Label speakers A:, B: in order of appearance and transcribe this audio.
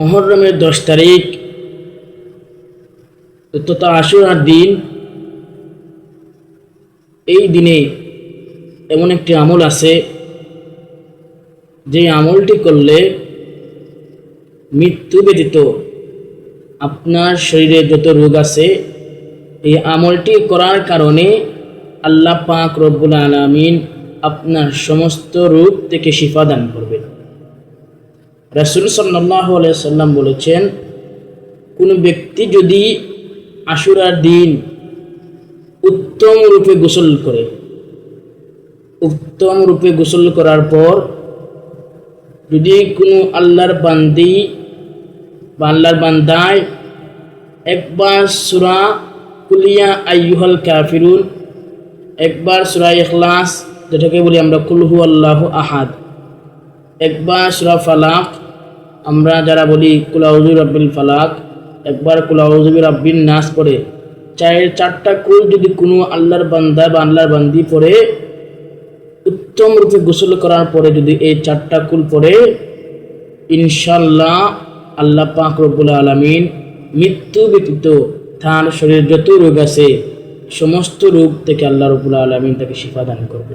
A: মুহররমের 10 তারিখ তথা আশুরার দিন। এই দিনে এমন একটি আমল আছে যে আমলটি করলে মৃত্যু ব্যতীত আপনার শরীরে যত রোগ আছে এই আমলটি করার কারণে আল্লাহ পাক রব্বুল আলামিন আপনার সমস্ত রোগ থেকে শিফা দান করবেন। রাসূল সাল্লাল্লাহু আলাইহি সাল্লাম বলেছেন, কোনো ব্যক্তি যদি আশুরার দিন উত্তম রূপে গোসল করার পর যদি কোনো আল্লাহর বান্দি বা আল্লাহর বান্দায় একবার সূরা কুলিয়া আইয়ুহাল কাফিরুন, একবার সূরা ইখলাস যেটাকে বলি আমরা কুল হুয়াল্লাহু আহাদ, একবার সূরা ফালাক আমরা যারা বলি কুল আউযু বিরাব্বিল ফালাক, একবার কুল আউযু বিরাব্বিন নাস পড়ে চারটা কুল যদি কোনো আল্লাহর বান্দা বা আল্লাহর বান্দি পড়ে উত্তম রূপে গোসল করার পরে যদি এই চারটা কুল পড়ে, ইনশাআল্লাহ আল্লাহ পাক রব্বুল আলামিন মৃত্যু ব্যতীত তার শরীরে যত রোগ আছে সমস্ত রোগ থেকে আল্লাহ রব্বুল আলামিন তাকে শিফা দান করবে।